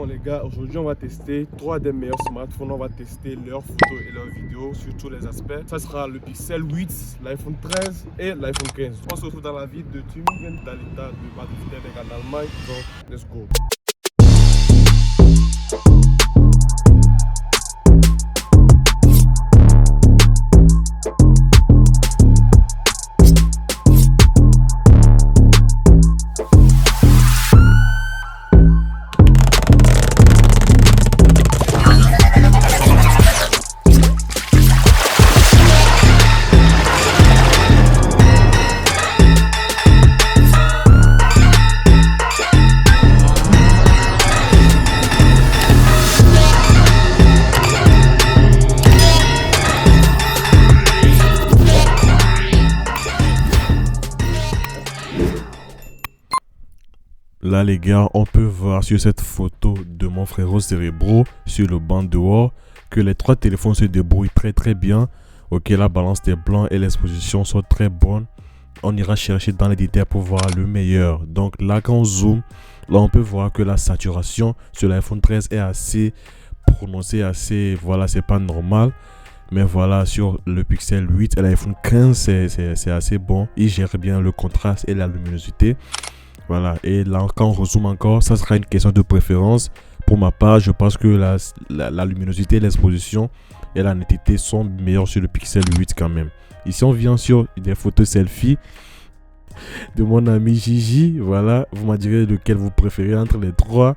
les gars, aujourd'hui on va tester 3 des meilleurs smartphones. On va tester leurs photos et leurs vidéos sur tous les aspects. Ça sera le Pixel 8, l'iPhone 13 et l'iPhone 15. On se retrouve dans la ville de Tübingen, dans l'état de Baden-Württemberg en Allemagne. Donc, let's go. Là les gars, on peut voir sur cette photo de mon frérot Cerebro sur le banc dehors que les 3 téléphones se débrouillent très bien. Ok, la balance des blancs et l'exposition sont très bonnes. On ira chercher dans les détails pour voir le meilleur. Donc là quand on zoome, là on peut voir que la saturation sur l'iPhone 13 est assez prononcée, voilà, c'est pas normal. Mais voilà, sur le Pixel 8 et l'iPhone 15, c'est assez bon. Il gère bien le contraste et la luminosité. Voilà, et là quand on rezoome encore, ça sera une question de préférence. Pour ma part, je pense que la luminosité, l'exposition et la netteté sont meilleures sur le Pixel 8 quand même. Ici on vient sur des photos selfie de mon ami Gigi. Voilà, vous m'en direz lequel vous préférez entre les 3.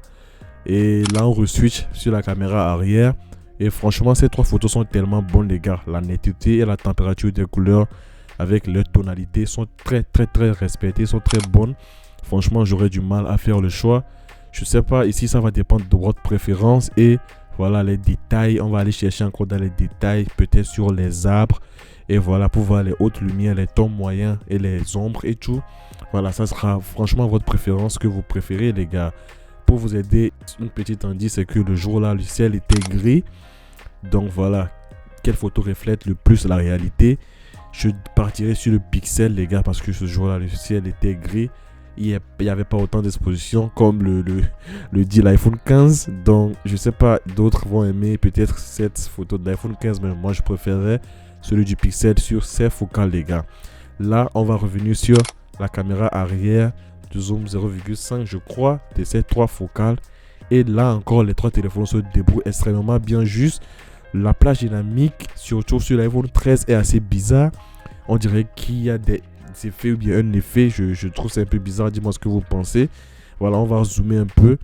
Et là on re-switch sur la caméra arrière. Et franchement ces 3 photos sont tellement bonnes les gars. La netteté et la température des couleurs avec leur tonalité sont très respectées, sont très bonnes. Franchement, j'aurais du mal à faire le choix. Je sais pas, ici ça va dépendre de votre préférence. Et voilà les détails. On va aller chercher encore dans les détails, peut-être sur les arbres. Et voilà, pour voir les hautes lumières, les tons moyens et les ombres et tout. Voilà, ça sera franchement votre préférence que vous préférez les gars. Pour vous aider, une petite indice, c'est que le jour là, le ciel était gris. Donc voilà, quelle photo reflète le plus la réalité? Je partirai sur le Pixel les gars, parce que ce jour là, le ciel était gris. Il n'y avait pas autant d'exposition comme le dit l'iPhone 15. Donc je sais pas, d'autres vont aimer peut-être cette photo de l'iPhone 15, mais moi je préférerais celui du Pixel sur ses focales les gars. Là on va revenir sur la caméra arrière de zoom 0,5 je crois de ces 3 focales. Et là encore les 3 téléphones se débrouillent extrêmement bien. Juste la plage dynamique, surtout sur l'iPhone 13, est assez bizarre. On dirait qu'il y a des effets ou bien un effet, je trouve c'est un peu bizarre. Dis-moi ce que vous pensez. Voilà, on va zoomer un peu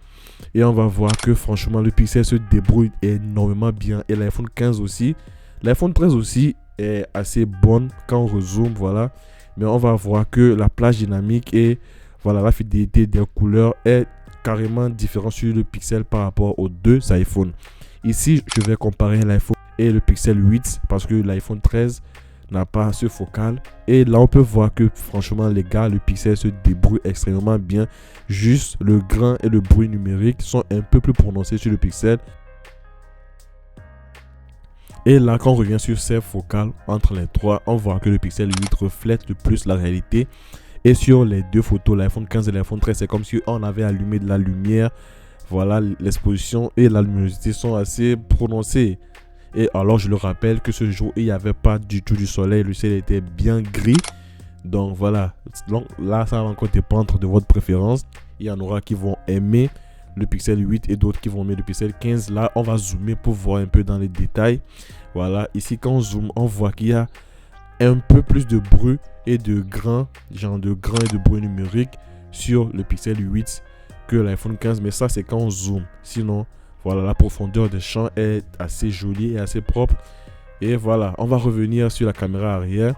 et on va voir que franchement le Pixel se débrouille énormément bien. Et l'iPhone 15 aussi, l'iPhone 13 aussi est assez bonne quand on rezoome, voilà. Mais on va voir que la plage dynamique et voilà la fidélité des couleurs est carrément différente sur le Pixel par rapport aux 2 iPhones. Ici je vais comparer l'iPhone et le Pixel 8 parce que l'iPhone 13 n'a pas ce focal. Et là on peut voir que franchement les gars, le Pixel se débrouille extrêmement bien. Juste le grain et le bruit numérique sont un peu plus prononcés sur le Pixel. Et là quand on revient sur ces focales entre les 3, on voit que le Pixel 8 reflète le plus la réalité. Et sur les 2 photos, l'iPhone 15 et l'iPhone 13, c'est comme si on avait allumé de la lumière. Voilà, l'exposition et la luminosité sont assez prononcées. Et alors je le rappelle que ce jour il n'y avait pas du tout du soleil, le ciel était bien gris. Donc voilà, donc, là ça va encore dépendre de votre préférence. Il y en aura qui vont aimer le Pixel 8 et d'autres qui vont aimer le Pixel 15. Là on va zoomer pour voir un peu dans les détails. Voilà, ici quand on zoome, on voit qu'il y a un peu plus de bruit et de grains, genre de grains et de bruit numérique sur le Pixel 8 que l'iPhone 15. Mais ça c'est quand on zoome, sinon voilà, la profondeur des champs est assez jolie et assez propre. Et voilà, on va revenir sur la caméra arrière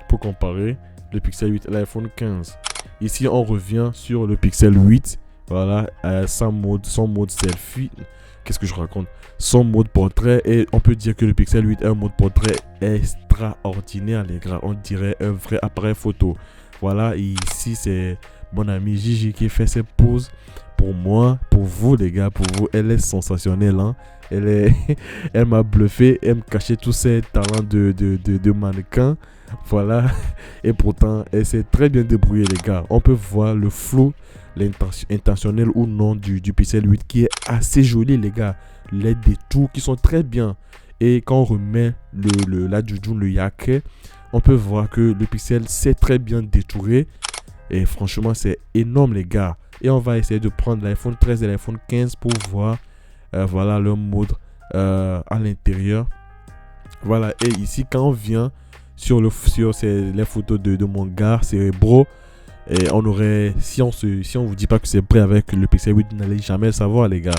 pour comparer le Pixel 8 et l'iPhone 15. Ici, on revient sur le Pixel 8. Voilà, son mode selfie. Qu'est-ce que je raconte? Son mode portrait. Et on peut dire que le Pixel 8 est un mode portrait extraordinaire, les gars. On dirait un vrai appareil photo. Voilà, et ici, c'est mon ami Gigi qui fait ses poses. Pour moi, pour vous les gars, pour vous, elle est sensationnelle hein? Elle m'a bluffé, elle me cachait tous ses talents de mannequin. Voilà. Et pourtant, elle s'est très bien débrouillée, les gars. On peut voir le flou, intentionnel ou non du Pixel 8 qui est assez joli, les gars. Les détours qui sont très bien. Et quand on remet la Jujun, le Yake, on peut voir que le Pixel s'est très bien détouré. Et franchement, c'est énorme, les gars. Et on va essayer de prendre l'iPhone 13 et l'iPhone 15 pour voir voilà, leur mode à l'intérieur. Voilà. Et ici, quand on vient sur les photos de mon gars Cerebro, et on aurait, si on vous dit pas que c'est prêt avec le Pixel 8, vous n'allez jamais le savoir, les gars.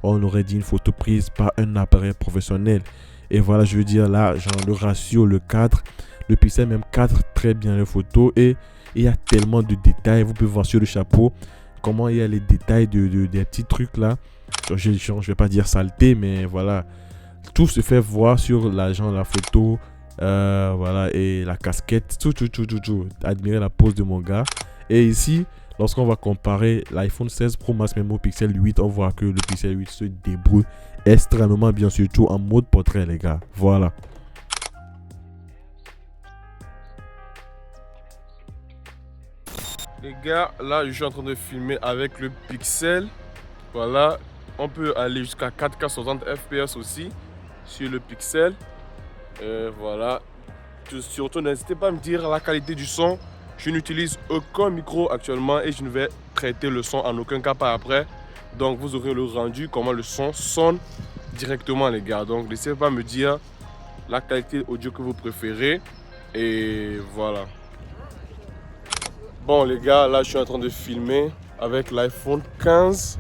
On aurait dit une photo prise par un appareil professionnel. Et voilà, je veux dire là, genre le ratio, le cadre, le Pixel même cadre très bien les photos. Et il y a tellement de détails. Vous pouvez voir sur le chapeau comment il y a les détails des petits trucs là. Je ne vais pas dire saleté, mais voilà. Tout se fait voir sur la photo. Voilà, et la casquette. Tout. Admirez la pose de mon gars. Et ici, lorsqu'on va comparer l'iPhone 16 Pro Max même au Pixel 8, on voit que le Pixel 8 se débrouille extrêmement bien, surtout en mode portrait, les gars. Voilà. Les gars, là je suis en train de filmer avec le Pixel. Voilà, on peut aller jusqu'à 4K 60 fps aussi sur le Pixel. Voilà. Surtout, n'hésitez pas à me dire la qualité du son. Je n'utilise aucun micro actuellement et je ne vais traiter le son en aucun cas par après. Donc vous aurez le rendu, comment le son sonne directement, les gars. Donc n'hésitez pas à me dire la qualité audio que vous préférez. Et voilà. Bon les gars, là je suis en train de filmer avec l'iPhone 15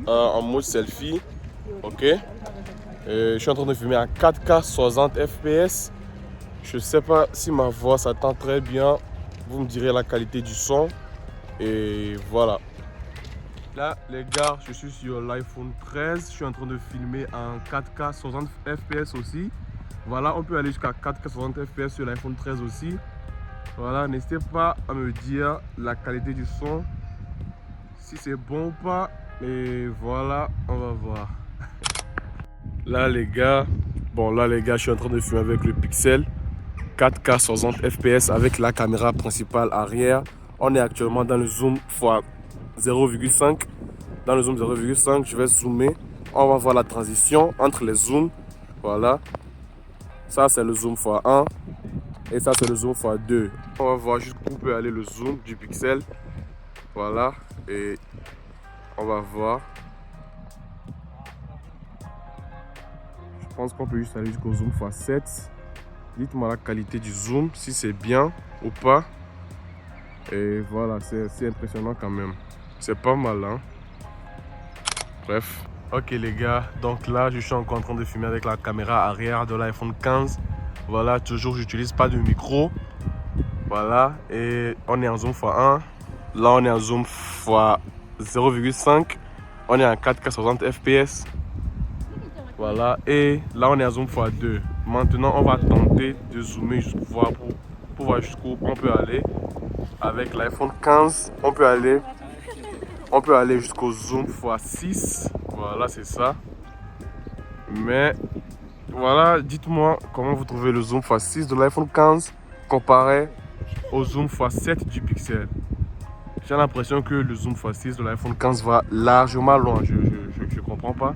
en mode selfie. Ok. Je suis en train de filmer à 4K 60 fps. Je sais pas si ma voix s'entend très bien. Vous me direz la qualité du son. Et voilà. Là les gars, je suis sur l'iPhone 13. Je suis en train de filmer en 4K 60 fps aussi. Voilà, on peut aller jusqu'à 4K 60 fps sur l'iPhone 13 aussi. Voilà, n'hésitez pas à me dire la qualité du son, si c'est bon ou pas. Et voilà, on va voir. Là les gars, je suis en train de filmer avec le Pixel 4K 60 fps avec la caméra principale arrière. On est actuellement dans le zoom x 0,5. Dans le zoom 0,5, je vais zoomer. On va voir la transition entre les zooms. Voilà. Ça c'est le zoom x1. Et ça c'est le zoom x2. On va voir jusqu'où peut aller le zoom du Pixel. Voilà. Et on va voir. Je pense qu'on peut juste aller jusqu'au zoom x7. Dites-moi la qualité du zoom, si c'est bien ou pas. Et voilà, c'est impressionnant quand même. C'est pas mal, hein. Bref. Ok les gars, donc là je suis encore en train de filmer avec la caméra arrière de l'iPhone 15. Voilà, toujours j'utilise pas de micro. Voilà, et on est en zoom x1. Là on est en zoom x 0,5. On est en 4K 60 fps. Voilà, et là on est en zoom x2. Maintenant on va tenter de zoomer pour voir jusqu'où on peut aller. Avec l'iPhone 15, on peut aller jusqu'au zoom x6. Voilà, c'est ça. Mais voilà, dites-moi comment vous trouvez le zoom x6 de l'iPhone 15 comparé au zoom x7 du Pixel. J'ai l'impression que le zoom x6 de l'iPhone 15 va largement loin. Je comprends pas.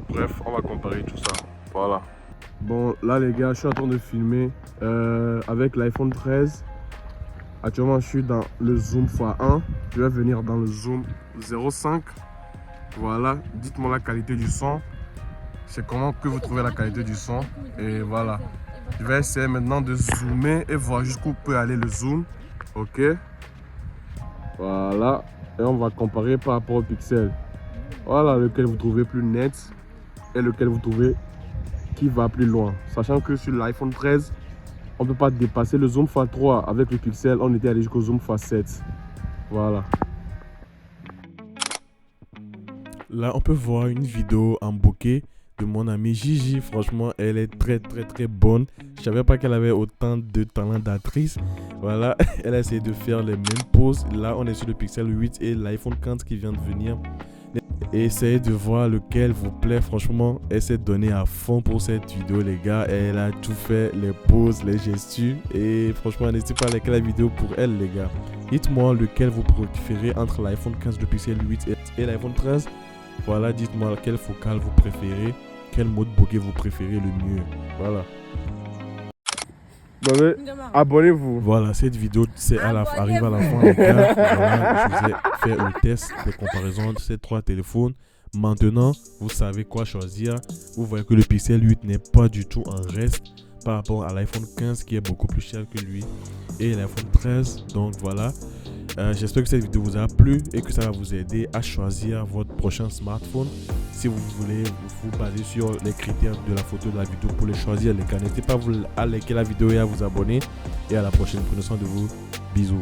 Bref, on va comparer tout ça. Voilà. Bon, là les gars, je suis en train de filmer avec l'iPhone 13. Actuellement, je suis dans le zoom x1. Je vais venir dans le zoom 0,5. Voilà, dites-moi la qualité du son. C'est comment que vous trouvez la qualité du son. Et voilà. Je vais essayer maintenant de zoomer et voir jusqu'où peut aller le zoom. Ok. Voilà. Et on va comparer par rapport au Pixel. Voilà lequel vous trouvez plus net et lequel vous trouvez qui va plus loin. Sachant que sur l'iPhone 13, on ne peut pas dépasser le zoom x3. Avec le Pixel, on était allé jusqu'au zoom x7. Voilà. Là, on peut voir une vidéo en bokeh de mon amie Gigi. Franchement, elle est très bonne. Je savais pas qu'elle avait autant de talent d'actrice. Voilà, elle a essayé de faire les mêmes poses. Là, on est sur le Pixel 8 et l'iPhone 15 qui vient de venir Et essayez de voir lequel vous plaît. Franchement, elle s'est donnée à fond pour cette vidéo, les gars. Elle a tout fait, les poses, les gestures. Et franchement, n'hésitez pas à liker la vidéo pour elle, les gars. Dites-moi lequel vous préférez entre l'iPhone 15 de Pixel 8 et l'iPhone 13. Voilà, dites-moi quel focal vous préférez, quel mode bokeh vous préférez le mieux. Voilà. Bon, mais, abonnez-vous. Voilà, cette vidéo arrive à la fin, les gars. Voilà, je vous ai fait le test de comparaison de ces 3 téléphones. Maintenant, vous savez quoi choisir. Vous voyez que le Pixel 8 n'est pas du tout en reste par rapport à l'iPhone 15 qui est beaucoup plus cher que lui et l'iPhone 13. Donc voilà, j'espère que cette vidéo vous a plu et que ça va vous aider à choisir votre prochain smartphone. Si vous voulez vous baser sur les critères de la photo de la vidéo pour les choisir, les gars, n'hésitez pas à liker la vidéo et à vous abonner. Et à la prochaine, prenez soin de vous. Bisous.